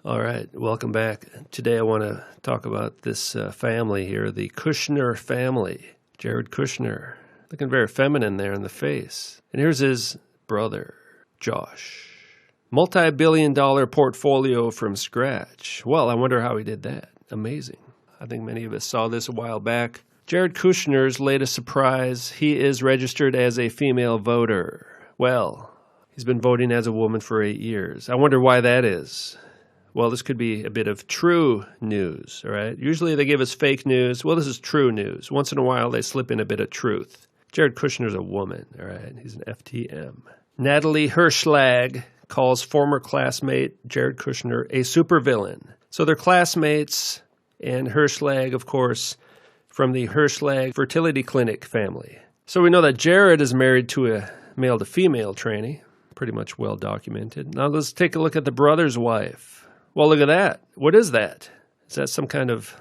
All right, welcome back. Today I want to talk about this family here, the Kushner family. Jared Kushner, looking very feminine there in the face. And here's his brother, Josh. Multi-billion-dollar portfolio from scratch. Well, I wonder how he did that. Amazing. I think many of us saw this a while back. Jared Kushner's latest surprise, he is registered as a female voter. Well, he's been voting as a woman for 8 years. I wonder why that is. Well, this could be a bit of true news, all right? Usually they give us fake news. Well, this is true news. Once in a while, they slip in a bit of truth. Jared Kushner's a woman, all right? He's an FTM. Natalie Hirschlag calls former classmate Jared Kushner a supervillain. So they're classmates, and Hirschlag, of course, from the Hirschlag fertility clinic family. So we know that Jared is married to a male-to-female tranny, pretty much well documented. Now let's take a look at the brother's wife. Well, look at that. What is that? Is that some kind of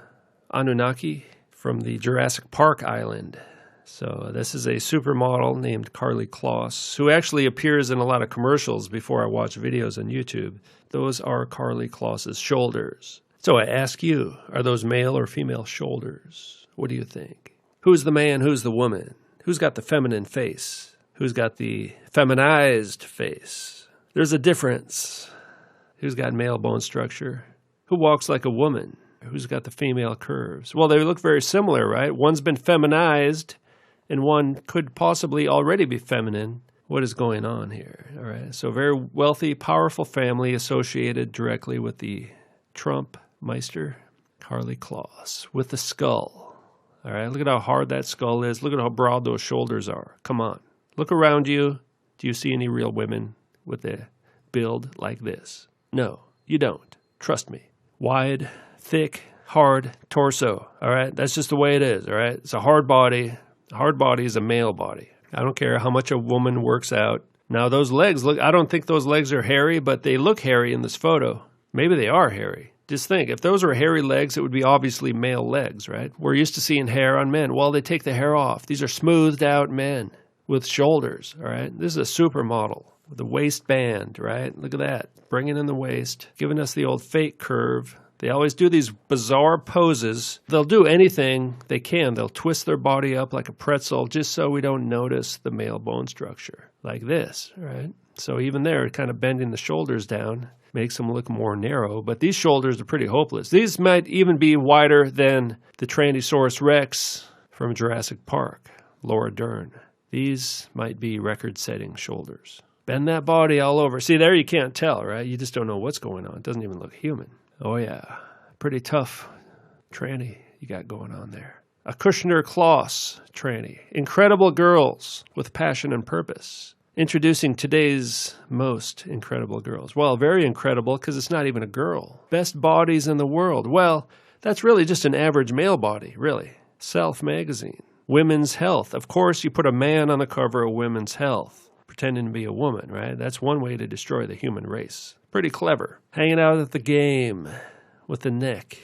Anunnaki from the Jurassic Park island? So this is a supermodel named Carly Kloss, who actually appears in a lot of commercials before I watch videos on YouTube. Those are Carly Kloss's shoulders. So I ask you, are those male or female shoulders? What do you think? Who's the man? Who's the woman? Who's got the feminine face? Who's got the feminized face? There's a difference. Who's got male bone structure? Who walks like a woman? Who's got the female curves? Well, they look very similar, right? One's been feminized, and one could possibly already be feminine. What is going on here? All right. So very wealthy, powerful family associated directly with the Trump Meister, Carly Kloss, with the skull. All right. Look at how hard that skull is. Look at how broad those shoulders are. Come on. Look around you. Do you see any real women with a build like this? No, you don't. Trust me. Wide, thick, hard torso. All right? That's just the way it is. All right? It's a hard body. A hard body is a male body. I don't care how much a woman works out. Now, those legs, look, I don't think those legs are hairy, but they look hairy in this photo. Maybe they are hairy. Just think, if those were hairy legs, it would be obviously male legs, right? We're used to seeing hair on men. Well, they take the hair off. These are smoothed out men with shoulders, all right? This is a supermodel. With the waistband, right? Look at that. Bringing in the waist, giving us the old fake curve. They always do these bizarre poses. They'll do anything they can. They'll twist their body up like a pretzel just so we don't notice the male bone structure. Like this, right? So even there, kind of bending the shoulders down makes them look more narrow. But these shoulders are pretty hopeless. These might even be wider than the Tyrannosaurus Rex from Jurassic Park, Laura Dern. These might be record-setting shoulders. Bend that body all over. See, there you can't tell, right? You just don't know what's going on. It doesn't even look human. Oh, yeah. Pretty tough tranny you got going on there. A Kushner Kloss tranny. Incredible girls with passion and purpose. Introducing today's most incredible girls. Well, very incredible because it's not even a girl. Best bodies in the world. Well, that's really just an average male body, really. Self magazine. Women's Health. Of course, you put a man on the cover of Women's Health. Pretending to be a woman, right? That's one way to destroy the human race. Pretty clever. Hanging out at the game with the neck.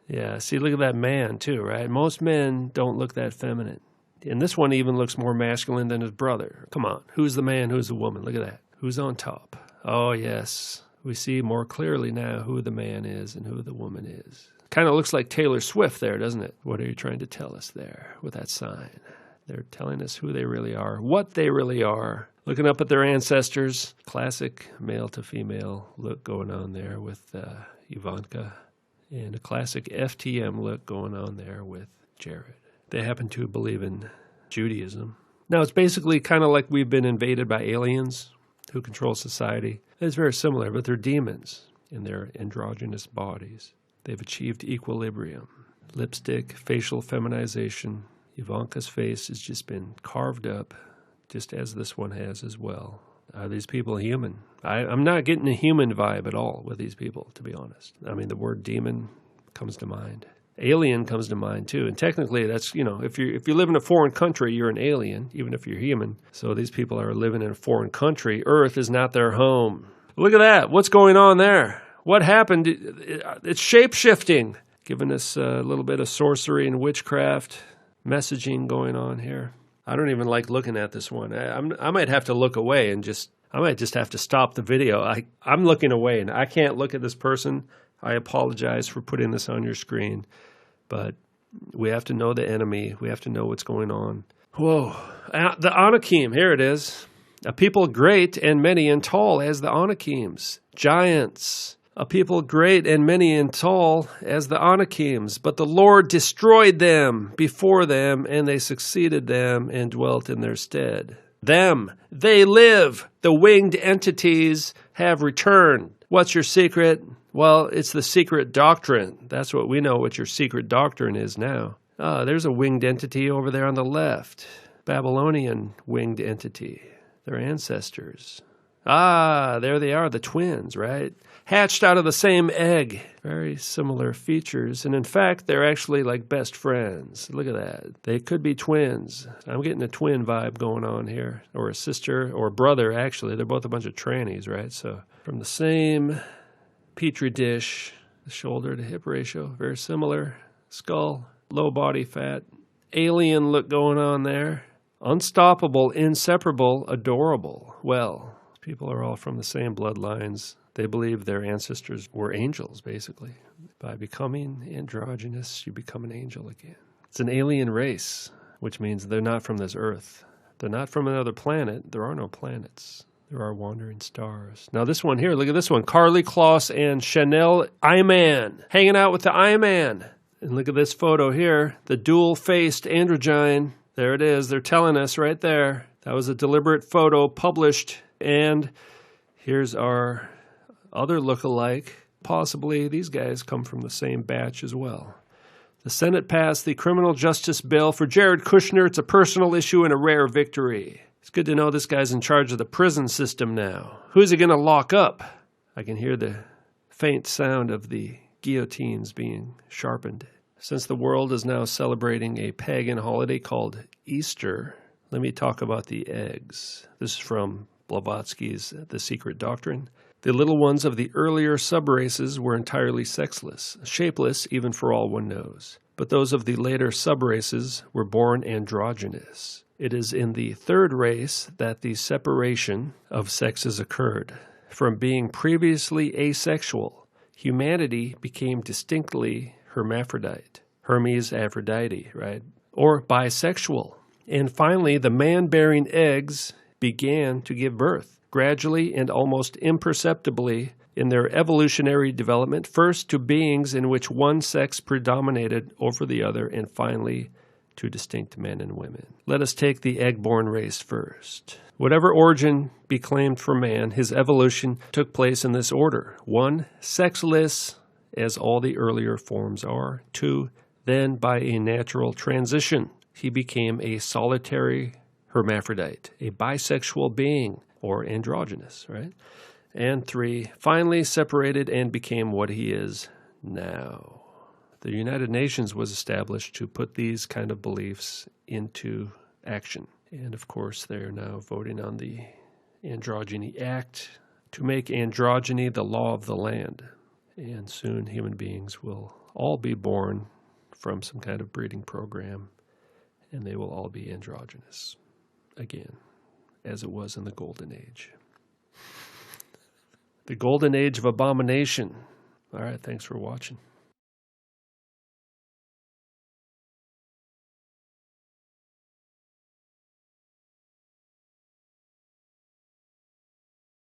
Yeah, see, look at that man too, right? Most men don't look that feminine. And this one even looks more masculine than his brother. Come on, who's the man, who's the woman? Look at that. Who's on top? Oh, yes. We see more clearly now who the man is and who the woman is. Kind of looks like Taylor Swift there, doesn't it? What are you trying to tell us there with that sign? They're telling us who they really are, what they really are. Looking up at their ancestors. Classic male-to-female look going on there with Ivanka. And a classic FTM look going on there with Jared. They happen to believe in Judaism. Now, it's basically kind of like we've been invaded by aliens who control society. It's very similar, but they're demons in their androgynous bodies. They've achieved equilibrium. Lipstick, facial feminization. Ivanka's face has just been carved up, just as this one has as well. Are these people human? I'm not getting a human vibe at all with these people, to be honest. I mean, the word demon comes to mind. Alien comes to mind, too. And technically, that's, if you live in a foreign country, you're an alien, even if you're human. So these people are living in a foreign country. Earth is not their home. Look at that. What's going on there? What happened? It's shape-shifting, giving us a little bit of sorcery and witchcraft messaging going on here. I don't even like looking at this one. I might have to look away and just I might just have to stop the video. I'm looking away, and I can't look at this person. I apologize for putting this on your screen, but we have to know the enemy. We have to know what's going on. Whoa. The Anakim, here it is. A people great and many and tall as the Anakims. Giants. A people great and many and tall as the Anakims. But the Lord destroyed them before them, and they succeeded them and dwelt in their stead. Them, they live. The winged entities have returned. What's your secret? Well, it's the secret doctrine. That's what we know what your secret doctrine is now. There's a winged entity over there on the left. Babylonian winged entity. Their ancestors. There they are, the twins, right? Hatched out of the same egg. Very similar features. And in fact, they're actually like best friends. Look at that. They could be twins. I'm getting a twin vibe going on here. Or a sister or a brother, actually. They're both a bunch of trannies, right? So from the same petri dish, the shoulder to hip ratio, very similar. Skull, low body fat. Alien look going on there. Unstoppable, inseparable, adorable. Well, people are all from the same bloodlines. They believe their ancestors were angels, basically. By becoming androgynous, you become an angel again. It's an alien race, which means they're not from this earth. They're not from another planet. There are no planets. There are wandering stars. Now this one here, look at this one. Carly Kloss and Chanel Iman. Hanging out with the Iman. And look at this photo here. The dual-faced androgyne. There it is. They're telling us right there. That was a deliberate photo published. And here's our other look-alike. Possibly these guys come from the same batch as well. The Senate passed the criminal justice bill for Jared Kushner. It's a personal issue and a rare victory. It's good to know this guy's in charge of the prison system now. Who's he going to lock up? I can hear the faint sound of the guillotines being sharpened. Since the world is now celebrating a pagan holiday called Easter, let me talk about the eggs. This is from Blavatsky's The Secret Doctrine. The little ones of the earlier subraces were entirely sexless, shapeless even for all one knows. But those of the later subraces were born androgynous. It is in the third race that the separation of sexes occurred. From being previously asexual, humanity became distinctly hermaphrodite. Hermes Aphrodite, right? Or bisexual. And finally, the man-bearing eggs began to give birth, gradually and almost imperceptibly in their evolutionary development, first to beings in which one sex predominated over the other, and finally to distinct men and women. Let us take the egg-born race first. Whatever origin be claimed for man, his evolution took place in this order. 1, sexless, as all the earlier forms are. 2, then by a natural transition, he became a solitary hermaphrodite, a bisexual being, or androgynous, right? And 3, finally separated and became what he is now. The United Nations was established to put these kind of beliefs into action. And of course, they're now voting on the Androgyny Act to make androgyny the law of the land. And soon human beings will all be born from some kind of breeding program, and they will all be androgynous again, as it was in the Golden Age. The Golden Age of Abomination. All right, thanks for watching.